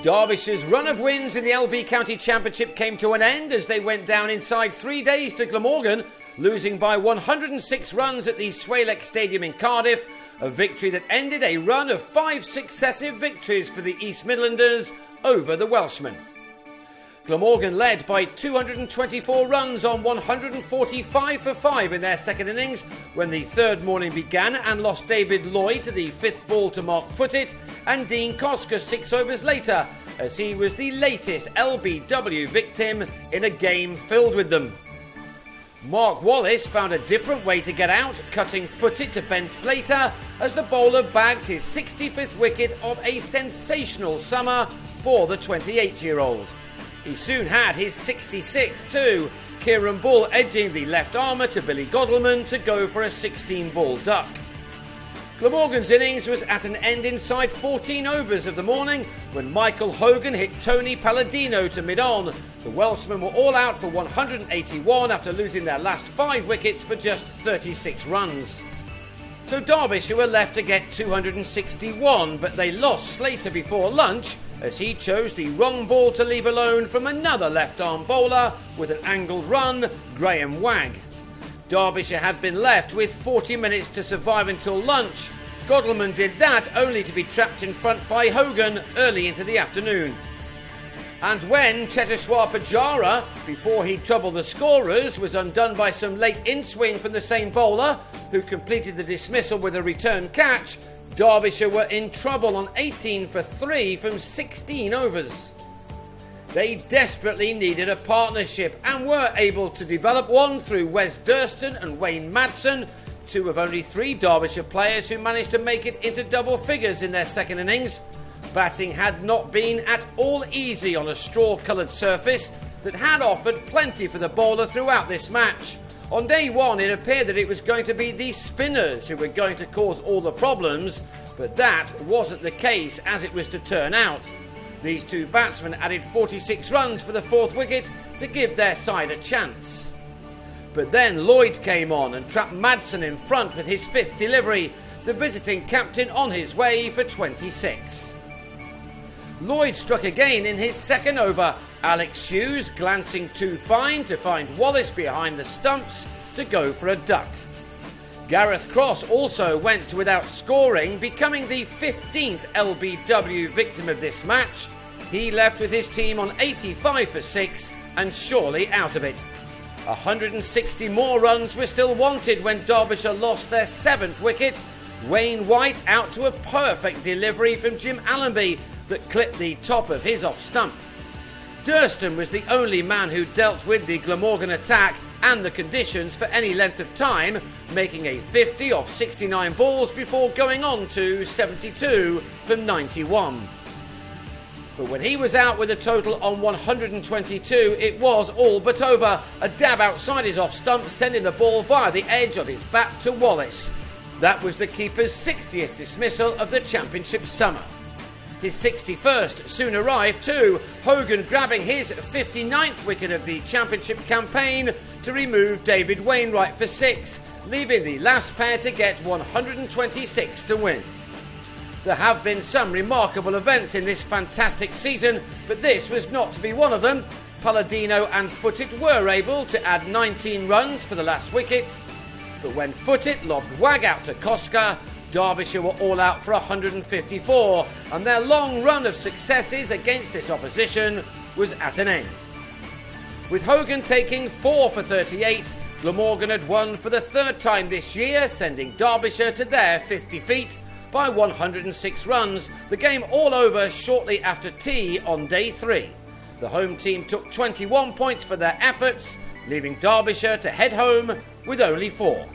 Derbyshire's run of wins in the LV County Championship came to an end as they went down inside 3 days to Glamorgan, losing by 106 runs at the Swalec Stadium in Cardiff, a victory that ended a run of 5 successive victories for the East Midlanders over the Welshmen. Glamorgan led by 224 runs on 145 for 5 in their second innings when the third morning began, and lost David Lloyd to the fifth ball to Mark Footit and Dean Koska 6 overs later, as he was the latest LBW victim in a game filled with them. Mark Wallace found a different way to get out, cutting Footit to Ben Slater as the bowler bagged his 65th wicket of a sensational summer for the 28-year-old. He soon had his 66th too, Kieran Bull edging the left armour to Billy Godleman to go for a 16-ball duck. Glamorgan's innings was at an end inside 14 overs of the morning when Michael Hogan hit Tony Palladino to mid-on. The Welshmen were all out for 181 after losing their last 5 wickets for just 36 runs. So Derbyshire were left to get 261, but they lost Slater before lunch as he chose the wrong ball to leave alone from another left-arm bowler with an angled run, Graham Wagg. Derbyshire had been left with 40 minutes to survive until lunch. Godleman did that only to be trapped in front by Hogan early into the afternoon. And when Cheteshwar Pujara, before he troubled the scorers, was undone by some late in-swing from the same bowler, who completed the dismissal with a return catch, Derbyshire were in trouble on 18 for 3 from 16 overs. They desperately needed a partnership and were able to develop one through Wes Durston and Wayne Madsen, 2 of only 3 Derbyshire players who managed to make it into double figures in their second innings. Batting had not been at all easy on a straw-coloured surface that had offered plenty for the bowler throughout this match. On day one, it appeared that it was going to be the spinners who were going to cause all the problems, but that wasn't the case as it was to turn out. These 2 batsmen added 46 runs for the 4th wicket to give their side a chance. But then Lloyd came on and trapped Madsen in front with his 5th delivery, the visiting captain on his way for 26. Lloyd struck again in his second over, Alex Hughes glancing too fine to find Wallace behind the stumps to go for a duck. Gareth Cross also went without scoring, becoming the 15th LBW victim of this match. He left with his team on 85 for 6 and surely out of it. 160 more runs were still wanted when Derbyshire lost their 7th wicket. Wayne White out to a perfect delivery from Jim Allenby that clipped the top of his off stump. Durston was the only man who dealt with the Glamorgan attack and the conditions for any length of time, making a 50 off 69 balls before going on to 72 from 91. But when he was out with a total on 122, it was all but over. A dab outside his off stump, sending the ball via the edge of his bat to Wallace. That was the keeper's 60th dismissal of the championship summer. His 61st soon arrived too, Hogan grabbing his 59th wicket of the championship campaign to remove David Wainwright for 6, leaving the last pair to get 126 to win. There have been some remarkable events in this fantastic season, but this was not to be one of them. Palladino and Footit were able to add 19 runs for the last wicket, but when Footit lobbed Wagg out to Koska, Derbyshire were all out for 154, and their long run of successes against this opposition was at an end. With Hogan taking 4 for 38, Glamorgan had won for the 3rd time this year, sending Derbyshire to their 5th defeat by 106 runs, the game all over shortly after tea on day 3. The home team took 21 points for their efforts, leaving Derbyshire to head home with only 4.